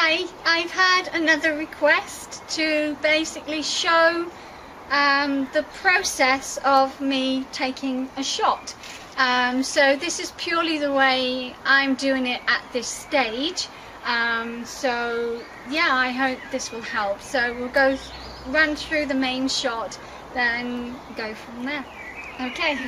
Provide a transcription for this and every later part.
Hi, I've had another request to basically show the process of me taking a shot. So this is purely the way I'm doing it at this stage. So yeah, I hope this will help. So we'll run through the main shot, then go from there. Okay.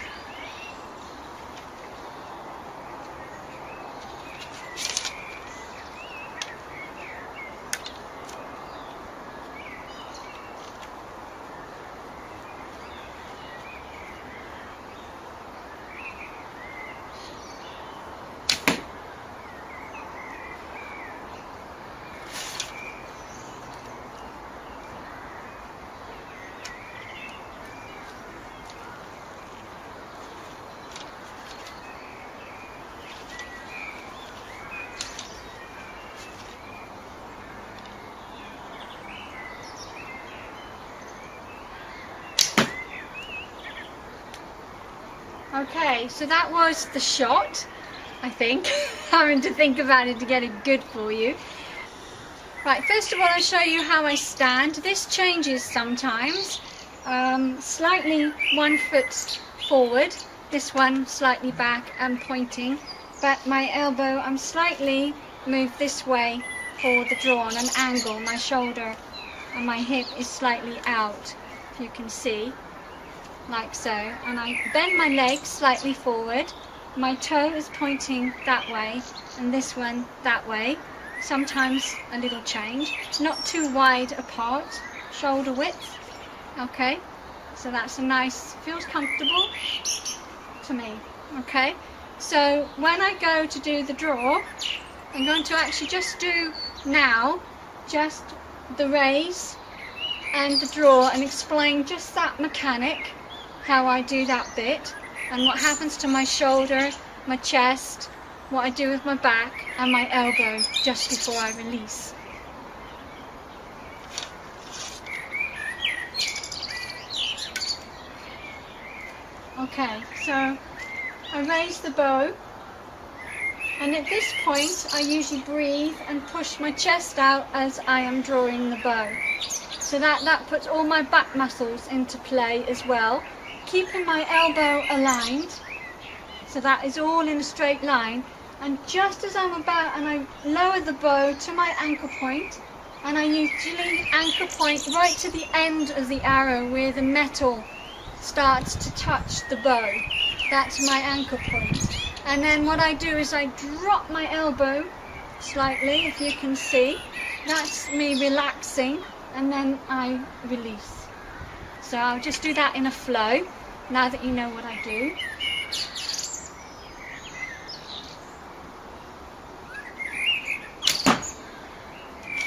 Okay, so that was the shot, I think. Having to think about it to get it good for you. Right, first of all I'll show you how I stand. This changes sometimes. Slightly 1 foot forward, this one slightly back and pointing, but my elbow I'm slightly moved this way for the draw on an angle. My shoulder and my hip is slightly out, if you can see. Like so, and I bend my leg slightly forward, my toe is pointing that way and this one that way, sometimes a little change, not too wide apart, shoulder width. Okay, so that's a nice, feels comfortable to me. Okay, so when I go to do the draw, I'm going to actually just do now just the raise and the draw and explain just that mechanic, how I do that bit and what happens to my shoulder, my chest, what I do with my back and my elbow just before I release. Okay, so I raise the bow and at this point I usually breathe and push my chest out as I am drawing the bow. So that puts all my back muscles into play as well. Keeping my elbow aligned, so that is all in a straight line, and just as I'm about, and I lower the bow to my anchor point, and I usually anchor point right to the end of the arrow where the metal starts to touch the bow. That's my anchor point. And then what I do is I drop my elbow slightly, if you can see. That's me relaxing, and then I release. So I'll just do that in a flow, now that you know what I do.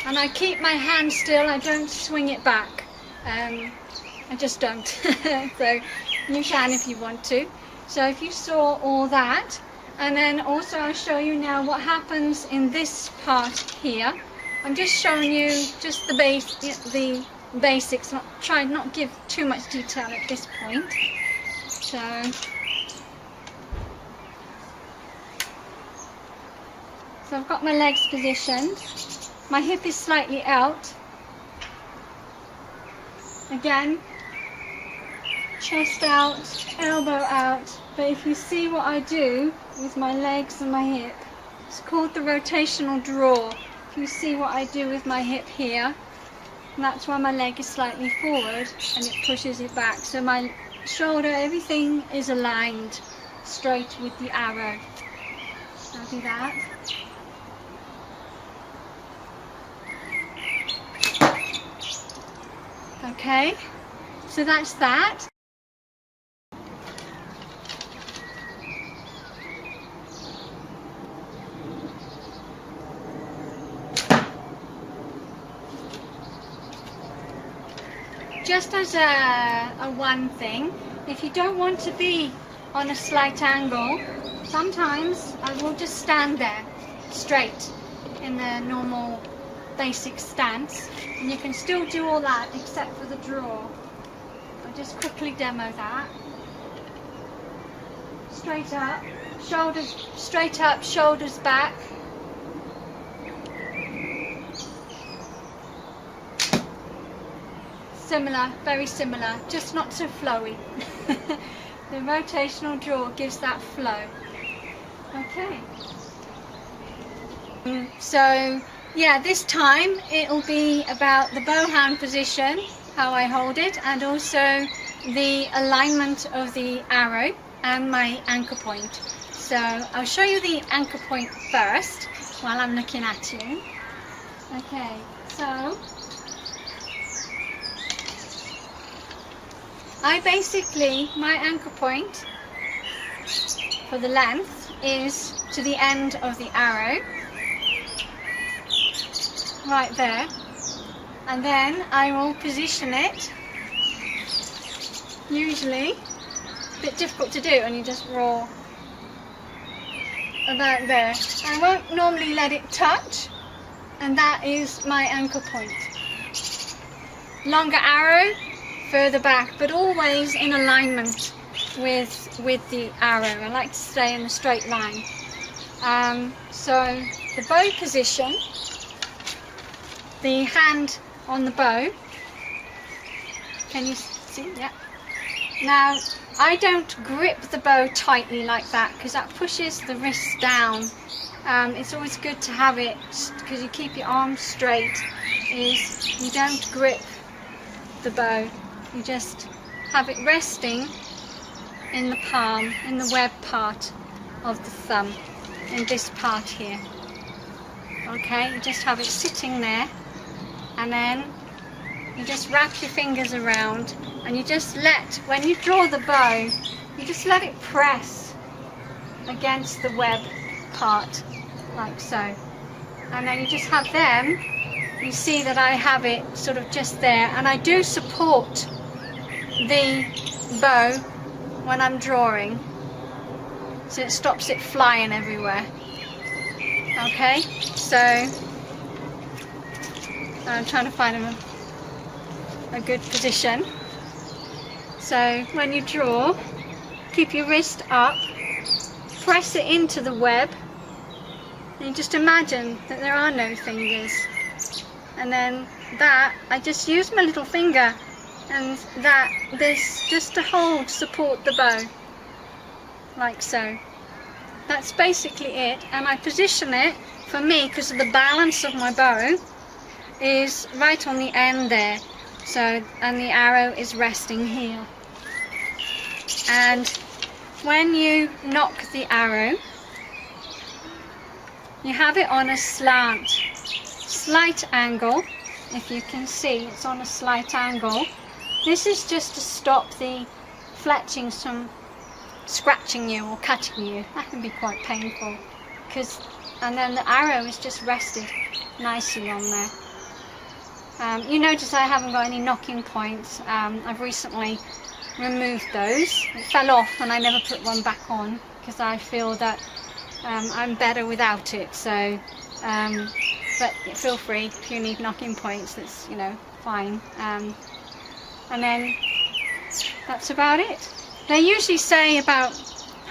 And I keep my hand still, I don't swing it back. I just don't. So you can if you want to. So if you saw all that, and then also I'll show you now what happens in this part here. I'm just showing you just the basics, try not give too much detail at this point. So I've got my legs positioned, my hip is slightly out, again chest out, elbow out, but if you see what I do with my legs and my hip, it's called the rotational draw. If you see what I do with my hip here, and that's why my leg is slightly forward and it pushes it back. So my shoulder, everything is aligned straight with the arrow. I'll do that. Okay, so that's that. Just as a one thing, if you don't want to be on a slight angle, sometimes I will just stand there straight in the normal basic stance, and you can still do all that except for the draw. I'll just quickly demo that. Straight up, shoulders straight up, shoulders back. similar, very similar, just not so flowy. The rotational draw gives that flow. Okay. So yeah, this time it'll be about the bow hand position, how I hold it, and also the alignment of the arrow and my anchor point. So I'll show you the anchor point first while I'm looking at you. Okay, so my anchor point for the length is to the end of the arrow, right there, and then I will position it, usually a bit difficult to do when you just roll about there. I won't normally let it touch, and that is my anchor point. Longer arrow, further back, but always in alignment with the arrow. I like to stay in a straight line. So the bow position, the hand on the bow, can you see? Yeah. Now I don't grip the bow tightly like that because that pushes the wrist down. It's always good to have it, because you keep your arms straight, is you don't grip the bow, you just have it resting in the palm, in the web part of the thumb, in this part here. Okay, you just have it sitting there, and then you just wrap your fingers around, and you just let, when you draw the bow, you just let it press against the web part, like so. And then you just have them, you see that I have it sort of just there, and I do support the bow when I'm drawing, so it stops it flying everywhere. Okay, so I'm trying to find a good position. So when you draw, keep your wrist up, press it into the web, and you just imagine that there are no fingers. And then that, I just use my little finger, and that, this, just to hold, support the bow, like so. That's basically it, and I position it, for me, because of the balance of my bow, is right on the end there. So, and the arrow is resting here. And when you nock the arrow, you have it on a slight angle. If you can see, it's on a slight angle. This is just to stop the fletchings from scratching you or cutting you. That can be quite painful, and then the arrow is just rested nicely on there. You notice I haven't got any knocking points. I've recently removed those. It fell off and I never put one back on, because I feel that I'm better without it. So, but feel free if you need knocking points. That's, you know, fine. And then that's about it. They usually say about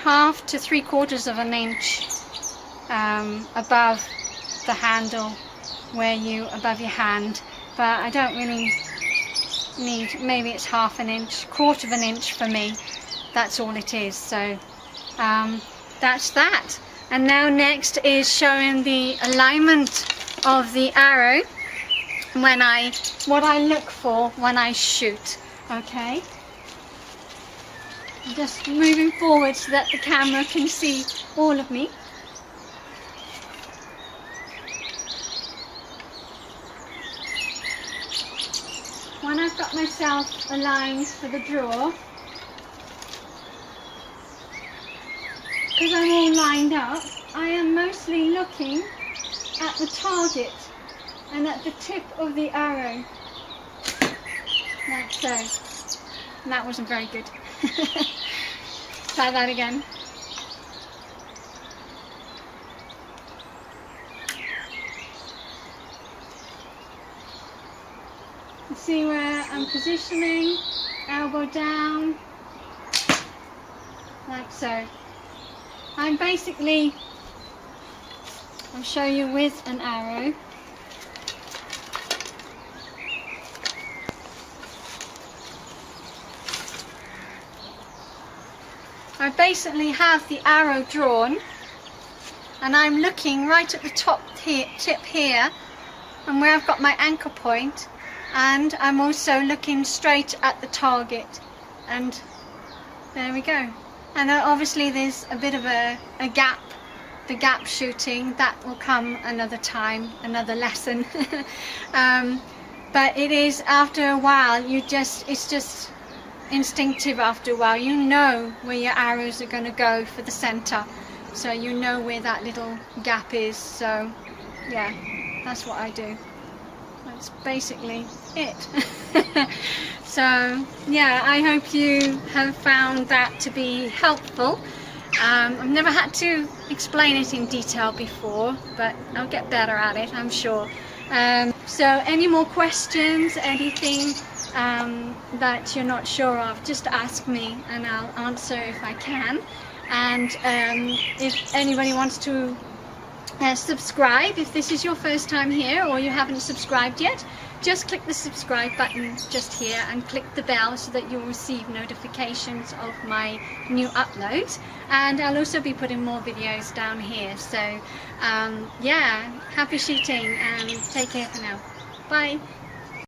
1/2 to 3/4 of an inch above the handle, above your hand. But I don't really need, maybe it's 1/2 an inch, 1/4 of an inch for me. That's all it is. So that's that. And now next is showing the alignment of the arrow what I look for when I shoot. Okay, I'm just moving forward so that the camera can see all of me. When I've got myself aligned for the draw, because I'm all lined up, I am mostly looking at the target and at the tip of the arrow, like so. And that wasn't very good. Try that again. See where I'm positioning, elbow down, like so. I'll show you with an arrow. I basically have the arrow drawn, and I'm looking right at the top tip here, and where I've got my anchor point, and I'm also looking straight at the target, and there we go. And obviously there's a bit of a gap, the gap shooting, that will come another time, another lesson. But it is, after a while, it's just instinctive after a while. You know where your arrows are going to go for the center, so you know where that little gap is. So yeah, that's what I do. That's basically it. So yeah, I hope you have found that to be helpful. I've never had to explain it in detail before, but I'll get better at it, I'm sure. So any more questions, anything that you're not sure of, just ask me and I'll answer if I can. And if anybody wants to subscribe, if this is your first time here or you haven't subscribed yet, just click the subscribe button just here and click the bell so that you'll receive notifications of my new uploads. And I'll also be putting more videos down here. So yeah, happy shooting and take care for now. Bye.